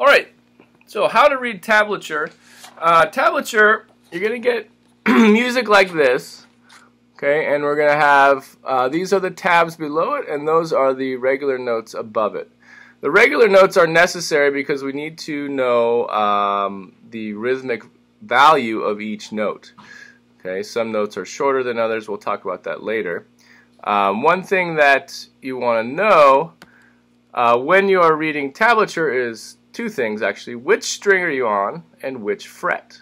Alright, so how to read tablature. Tablature, you're going to get music like this, okay, and we're going to have, these are the tabs below it, and those are the regular notes above it. The regular notes are necessary because we need to know the rhythmic value of each note. Okay, some notes are shorter than others. We'll talk about that later. One thing that you want to know when you are reading tablature is two things actually. Which string are you on and which fret?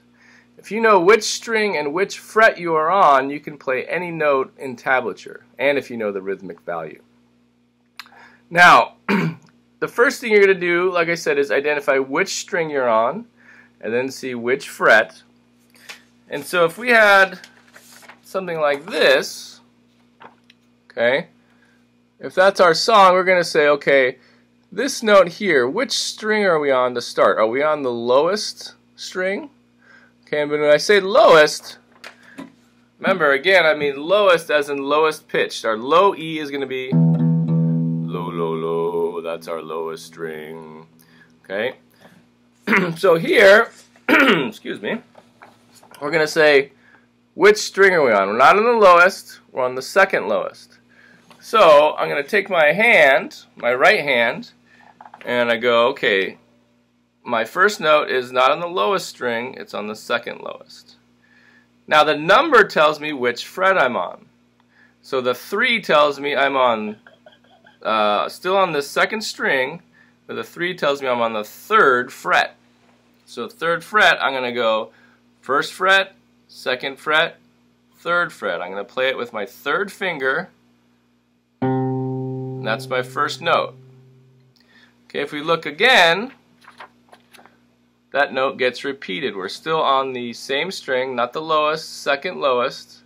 If you know which string and which fret you are on, you can play any note in tablature, and if you know the rhythmic value. Now, the first thing you're going to do, like I said, is identify which string you're on and then see which fret. And so if we had something like this, okay, if that's our song, we're going to say, okay, this note here, which string are we on to start? Are we on the lowest string? Okay, but when I say lowest, remember again, I mean lowest as in lowest pitched. Our low E is going to be low, low, low. That's our lowest string. Okay, so here, excuse me, we're going to say, which string are we on? We're not on the lowest, we're on the second lowest. So I'm going to take my hand, my right hand, and I go, okay, my first note is not on the lowest string, it's on the second lowest. Now the number tells me which fret I'm on. So the 3 tells me I'm on, still on the second string, but the 3 tells me I'm on the 3rd fret. So 3rd fret, I'm going to go 1st fret, 2nd fret, 3rd fret. I'm going to play it with my 3rd finger, and that's my first note. Okay, if we look again, that note gets repeated. We're still on the same string, not the lowest, second lowest,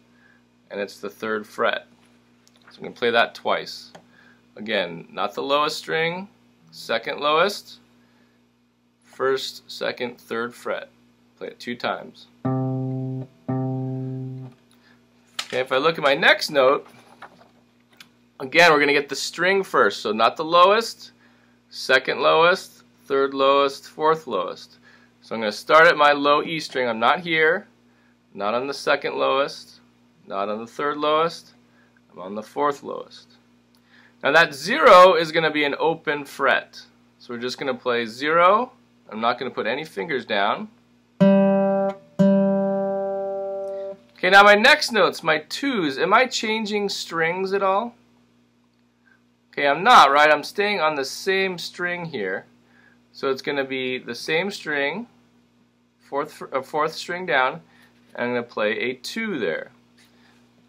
and it's the 3rd fret. So I'm going to play that twice. Again, not the lowest string, second lowest, 1st, 2nd, 3rd fret. Play it 2 times. Okay, if I look at my next note, again we're going to get the string first. So not the lowest, second lowest, 3rd lowest, 4th lowest. So I'm going to start at my low E string. I'm not here, not on the second lowest, not on the 3rd lowest, I'm on the 4th lowest. Now that 0 is going to be an open fret. So we're just going to play 0. I'm not going to put any fingers down. Okay, now my next notes, my 2s, am I changing strings at all? Okay, I'm not, right? I'm staying on the same string here. So it's going to be the same string, 4th string down, and I'm going to play a 2 there.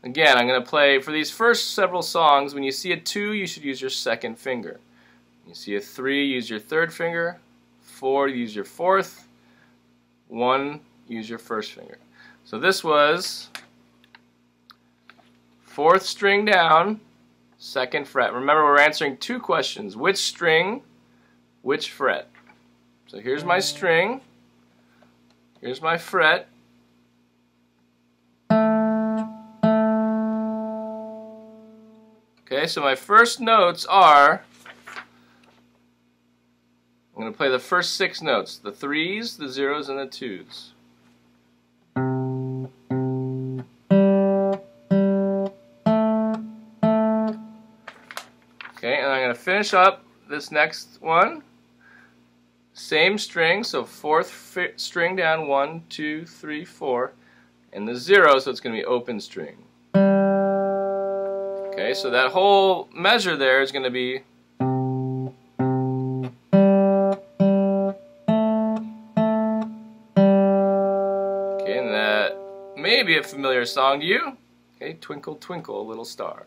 Again, I'm going to play, for these first several songs, when you see a 2, you should use your 2nd finger. You see a 3, use your 3rd finger. 4, use your 4th. 1, use your 1st finger. So this was 4th string down, 2nd fret. Remember, we're answering 2 questions. Which string, which fret? So here's my string, here's my fret. Okay, so my first notes are, I'm going to play the first 6 notes, the 3s, the 0s, and the 2s. Okay, and I'm going to finish up this next one. Same string, so 4th string down, 1, 2, 3, 4, and the 0, so it's going to be open string. Okay, so that whole measure there is going to be okay, and that may be a familiar song to you. Okay, Twinkle, Twinkle, Little Star.